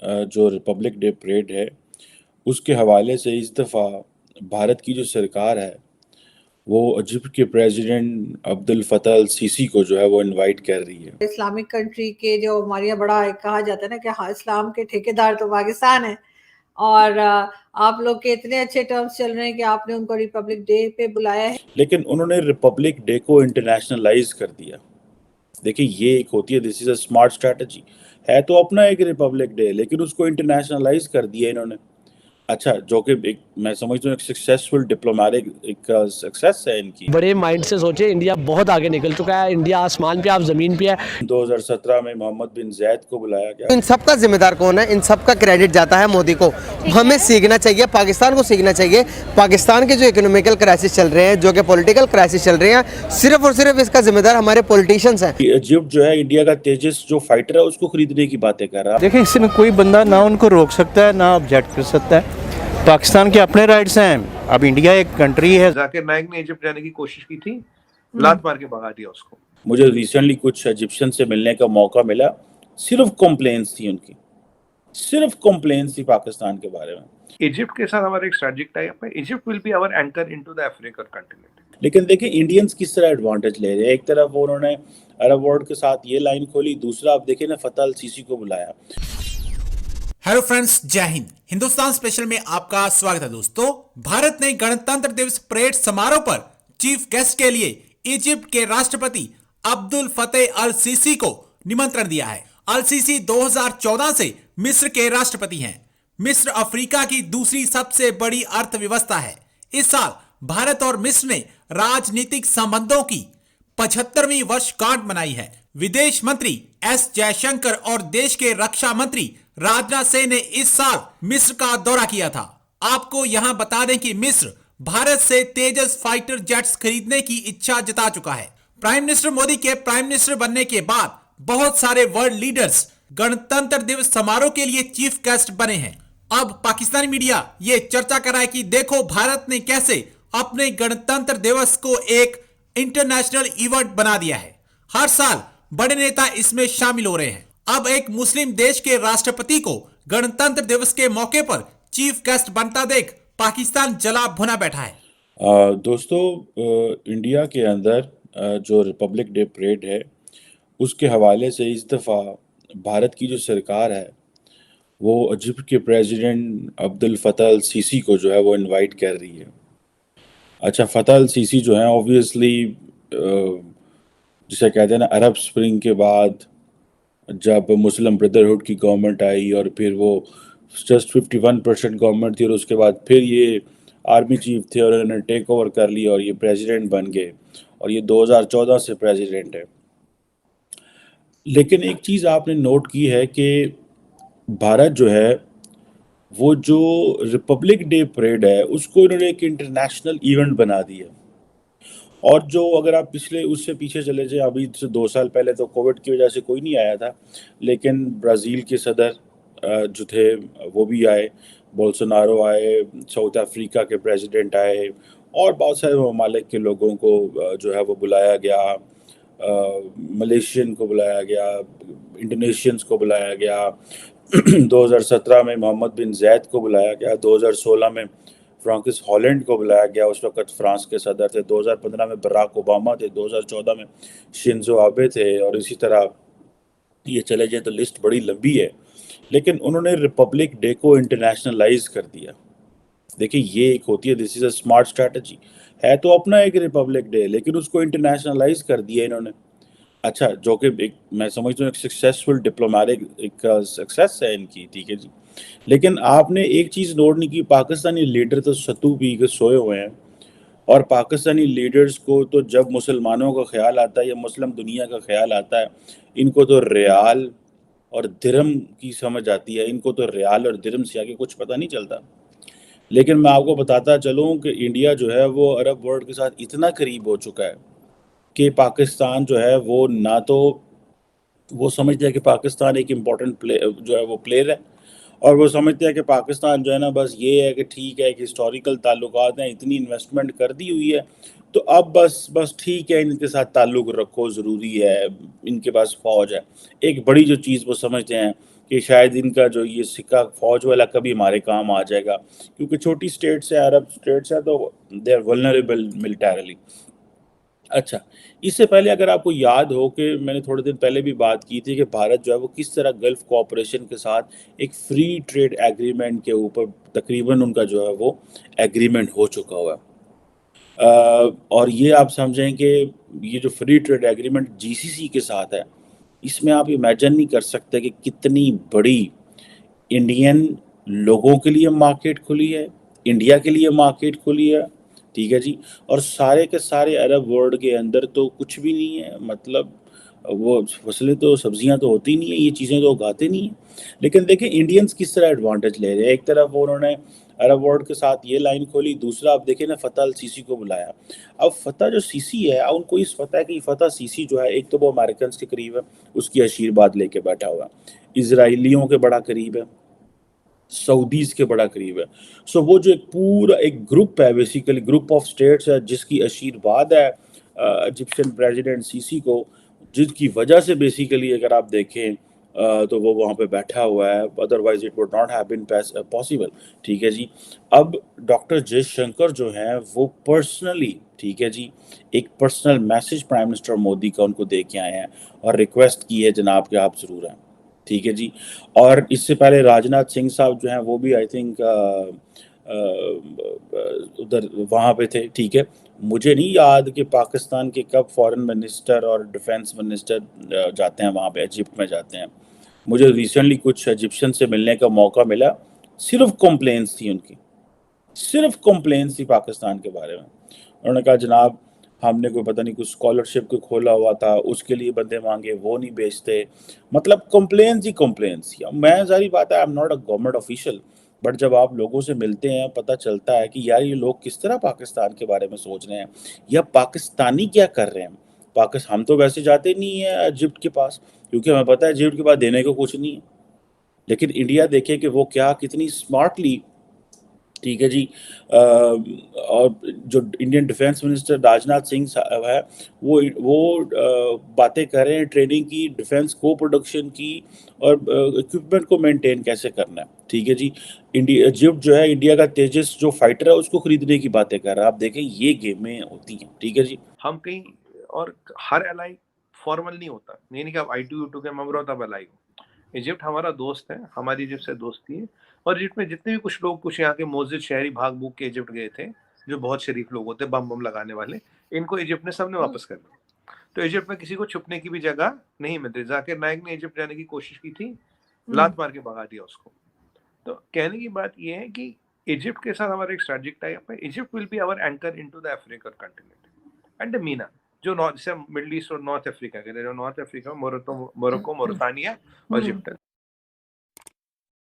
जो Republic day parade है उसके हवाले से इस दफ़ा भारत की जो सरकार है वो इजिप्ट के प्रेसिडेंट अब्दुल फतह अल सीसी को जो है वो इनवाइट कर रही है। इस्लामिक कंट्री के जो हमारे यहाँ बड़ा कहा जाता है ना कि हाँ, इस्लाम के ठेकेदार तो पाकिस्तान है। और आप लोग के इतने अच्छे टर्म्स चल रहे हैं कि आपने उनको रिपब्लिक डे पे बुलाया है। लेकिन उन्होंने रिपब्लिक डे को इंटरनेशनलाइज कर दिया। देखिए, ये एक होती है, this is a smart strategy. है तो अपना एक रिपब्लिक डे, लेकिन उसको इंटरनेशनलाइज कर दिया इन्होंने। अच्छा, जो कि एक मैं समझता हूँ एक सक्सेसफुल डिप्लोमेटिक एक सक्सेस है इनकी। बड़े माइंड से सोचे, इंडिया बहुत आगे निकल चुका है। इंडिया आसमान पे, आप जमीन पे है। 2017 में मोहम्मद बिन जैद को बुलाया गया। इन सब का जिम्मेदार कौन है? इन सब का क्रेडिट जाता है मोदी को। हमें सीखना चाहिए, पाकिस्तान को सीखना चाहिए। पाकिस्तान के जो इकोनॉमिकल क्राइसिस चल रहे हैं, जो कि पॉलिटिकल क्राइसिस चल रहे हैं, सिर्फ और सिर्फ इसका जिम्मेदार हमारे पॉलिटिशियंस हैं। इजिप्ट जो है इंडिया का तेजस जो फाइटर है उसको खरीदने की बातें कर रहा है। देखिए, इसमें कोई बंदा ना उनको रोक सकता है ना ऑब्जेक्ट कर सकता है। पाकिस्तान के अपने राइट्स हैं। अब इंडिया एक कंट्री है। जाकिर नाइक ने इजिप्ट जाने की कोशिश की थी, लात मार के भगा दिया उसको। मुझे रिसेंटली कुछ इजिप्शियन से मिलने का मौका मिला। सिर्फ कंप्लेंट्स थी उनकी, सिर्फ कंप्लेंट्स थी पाकिस्तान के बारे में। इजिप्ट के साथ हमारा एक स्ट्रेटेजिक टाई अप है। Egypt will be our anchor into the African continent. लेकिन देखिए इंडियंस किस तरह एडवांटेज ले रहे हैं। एक तरफ उन्होंने अरब वर्ल्ड के साथ ये लाइन खोली, दूसरा आप देखिए ना, फतह अल सीसी को बुलाया। हेलो फ्रेंड्स, जय हिंद। हिंदुस्तान स्पेशल में आपका स्वागत है। दोस्तों, भारत ने गणतंत्र दिवस परेड समारोह पर चीफ गेस्ट के लिए इजिप्ट के राष्ट्रपति अब्दुल फतेह अल सीसी को निमंत्रण दिया है। अल सीसी 2014 से मिस्र के राष्ट्रपति हैं। मिस्र अफ्रीका की दूसरी सबसे बड़ी अर्थव्यवस्था है। इस साल भारत और मिस्र ने राजनीतिक संबंधों की 75वीं वर्षगांठ मनाई है। विदेश मंत्री एस जयशंकर और देश के रक्षा मंत्री राजनाथ सिंह ने इस साल मिस्र का दौरा किया था। आपको यहां बता दें कि मिस्र भारत से तेजस फाइटर जेट्स खरीदने की इच्छा जता चुका है। प्राइम मिनिस्टर मोदी के प्राइम मिनिस्टर बनने के बाद बहुत सारे वर्ल्ड लीडर्स गणतंत्र दिवस समारोह के लिए चीफ गेस्ट बने हैं। अब पाकिस्तानी मीडिया ये चर्चा कर रहा है कि देखो भारत ने कैसे अपने गणतंत्र दिवस को एक इंटरनेशनल इवेंट बना दिया है। हर साल बड़े नेता इसमें शामिल हो रहे हैं। अब एक मुस्लिम देश के राष्ट्रपति को गणतंत्र दिवस के मौके पर चीफ गेस्ट बनता देख पाकिस्तान जला भुना बैठा है। दोस्तों, इंडिया के अंदर जो रिपब्लिक डे परेड है उसके हवाले से इस दफ़ा भारत की जो सरकार है वो इजिप्ट के प्रेसिडेंट अब्दुल फतह अल सीसी को जो है वो इनवाइट कर रही है। अच्छा, फतह अल सीसी जो है ऑब्वियसली जिसे कहते हैं ना, अरब स्प्रिंग के बाद जब मुस्लिम ब्रदरहुड की गवर्नमेंट आई और फिर वो जस्ट 51% गवर्नमेंट थी और उसके बाद फिर ये आर्मी चीफ थे और उन्होंने टेक ओवर कर लिया और ये प्रेसिडेंट बन गए और ये 2014 से प्रेसिडेंट है। लेकिन एक चीज़ आपने नोट की है कि भारत जो है वो जो रिपब्लिक डे परेड है उसको इन्होंने एक इंटरनेशनल इवेंट बना दिया। और जो अगर आप पिछले उससे पीछे चले जाए, अभी से 2 साल पहले तो कोविड की वजह से कोई नहीं आया था, लेकिन ब्राज़ील के सदर जो थे वो भी आए, बोल्सोनारो आए, साउथ अफ्रीका के प्रेसिडेंट आए और बहुत सारे ममालिक के लोगों को जो है वो बुलाया गया। मलेशियन को बुलाया गया, इंडोनेशियंस को बुलाया गया। 2017 में मोहम्मद बिन जैद को बुलाया गया। 2016 में फ्रांसिस हॉलैंड को बुलाया गया, उस वक्त फ्रांस के सदर थे। 2015 में बराक ओबामा थे। 2014 में शिंजो आबे थे और इसी तरह ये चले जाए तो लिस्ट बड़ी लंबी है। लेकिन उन्होंने रिपब्लिक डे को इंटरनेशनलाइज कर दिया। देखिए, ये एक होती है, this is a smart strategy. है तो अपना एक रिपब्लिक डे, लेकिन उसको इंटरनेशनलाइज कर दिया इन्होंने। अच्छा, जो कि एक मैं समझता हूँ एक सक्सेसफुल डिप्लोमेटिक एक सक्सेस है इनकी, ठीक है जी। लेकिन आपने एक चीज़ नोट नहीं की, पाकिस्तानी लीडर तो सत्तू पी के सोए हुए हैं और पाकिस्तानी लीडर्स को तो जब मुसलमानों का ख्याल आता है या मुस्लिम दुनिया का ख्याल आता है, इनको तो रियाल और दिरहम की समझ आती है। इनको तो रियाल और दिरहम से आगे कुछ पता नहीं चलता। लेकिन मैं आपको बताता चलूँ कि इंडिया जो है वो अरब वर्ल्ड के साथ इतना करीब हो चुका है कि पाकिस्तान जो है वो ना तो वो समझते हैं कि पाकिस्तान एक इम्पॉर्टेंट जो है वो प्लेयर है, और वो समझते हैं कि पाकिस्तान जो है ना बस ये है कि ठीक है कि हिस्टोरिकल ताल्लुकात हैं, इतनी इन्वेस्टमेंट कर दी हुई है तो अब बस ठीक है, इनके साथ ताल्लुक़ रखो, ज़रूरी है, इनके पास फ़ौज है। एक बड़ी जो चीज़ वो समझते हैं कि शायद इनका जो ये सिक्का फौज वाला कभी हमारे काम आ जाएगा, क्योंकि छोटी स्टेट्स है, अरब स्टेट्स है, तो दे आर वल्नरेबल मिलिटरली। अच्छा, इससे पहले अगर आपको याद हो कि मैंने थोड़े दिन पहले भी बात की थी कि भारत जो है वो किस तरह गल्फ कोऑपरेशन के साथ एक फ्री ट्रेड एग्रीमेंट के ऊपर तकरीबन उनका जो है वो एग्रीमेंट हो चुका हुआ है। और ये आप समझें कि ये जो फ्री ट्रेड एग्रीमेंट जीसीसी के साथ है, इसमें आप इमेजिन नहीं कर सकते कि कितनी बड़ी इंडियन लोगों के लिए मार्केट खुली है, इंडिया के लिए मार्केट खुली है, ठीक है जी। और सारे के सारे अरब वर्ल्ड के अंदर तो कुछ भी नहीं है, मतलब वो फसलें तो सब्जियां तो होती नहीं है, ये चीज़ें तो उगाते नहीं हैं। लेकिन देखें इंडियंस किस तरह एडवांटेज ले रहे हैं। एक तरफ उन्होंने अरब वर्ल्ड के साथ ये लाइन खोली, दूसरा आप देखें ना फतह अल सीसी को बुलाया। अब फतह जो सीसी है, उनको इस पता है कि फतह सीसी जो है, एक तो वो अमेरिकन के करीब है, उसकी आशीर्वाद लेके बैठा हुआ है, इसराइलियों के बड़ा करीब है, सऊदीज के बड़ा करीब है। सो वो जो एक पूरा एक ग्रुप है, बेसिकली ग्रुप ऑफ स्टेट्स है, जिसकी आशीर्वाद है इजिप्शियन प्रेसिडेंट सीसी को, जिसकी वजह से बेसिकली अगर आप देखें तो वो वहाँ पे बैठा हुआ है, otherwise it would not have been possible, ठीक है जी। अब डॉक्टर जयशंकर जो हैं वो पर्सनली, ठीक है जी, एक personal message prime minister Modi का उनको दे के आए हैं और रिक्वेस्ट की है जनाब कि आप ज़रूर आएँ, ठीक है जी। और इससे पहले राजनाथ सिंह साहब जो हैं वो भी आई थिंक उधर वहाँ पे थे, ठीक है। मुझे नहीं याद कि पाकिस्तान के कब फॉरेन मिनिस्टर और डिफेंस मिनिस्टर जाते हैं वहाँ पे, इजिप्ट में जाते हैं। मुझे रिसेंटली कुछ इजिप्शियन से मिलने का मौका मिला, सिर्फ कंप्लेंट्स थी उनकी, सिर्फ कंप्लेंट्स थी पाकिस्तान के बारे में। उन्होंने कहा जनाब हमने कोई पता नहीं कुछ स्कॉलरशिप को खोला हुआ था, उसके लिए बंदे मांगे, वो नहीं बेचते, मतलब कंप्लेंट्स ही कंप्लेंट्स थी। अब मैं सारी बात है, I am not a government official, but जब आप लोगों से मिलते हैं पता चलता है कि यार ये लोग किस तरह पाकिस्तान के बारे में सोच रहे हैं, या पाकिस्तानी क्या कर रहे हैं। हम तो वैसे जाते नहीं हैं इजिप्ट के पास, क्योंकि हमें पता है इजिप्ट के पास देने को कुछ नहीं है। लेकिन इंडिया देखे कि वो क्या कितनी स्मार्टली, ठीक है जी। और जो Indian defence minister Rajnath Singh साहब है, वो बातें कर रहे हैं ट्रेनिंग की, डिफेंस को प्रोडक्शन की, और इक्विपमेंट को मेंटेन कैसे करना है, ठीक है जी। इंडिया इजिप्ट जो है इंडिया का तेजस जो फाइटर है उसको खरीदने की बातें कर रहा है। आप देखें ये गेमें होती हैं, ठीक है जी। हम कहीं और हर एलाई फॉर्मल नहीं होता, ये नहीं कि आप I2U2 के मेंबर हो तब एलाई हो। इजिप्ट हमारा दोस्त है, हमारी इजिप्ट से दोस्ती है। और इजिप्ट में जितने भी कुछ लोग, कुछ यहाँ के मोजिद शहरी भाग भूग के इजिप्ट गए थे, जो बहुत शरीफ लोग होते, बम बम लगाने वाले, इनको इजिप्ट ने सबने वापस कर दिया। तो इजिप्ट में किसी को छुपने की भी जगह नहीं मिलती। जाकिर नाइक ने इजिप्ट जाने की कोशिश की थी, लात मार के भगा दिया उसको। तो कहने की बात ये है कि इजिप्ट के साथ हमारा एक स्ट्रेटेजिक टाई अप है। Egypt will be our anchor into the African continent and the MENA, जो नॉर्थ से मिडिल ईस्ट और नॉर्थ अफ्रीका के, जो नॉर्थ अफ्रीका, मोरक्को, मोरतानिया और इजिप्ट,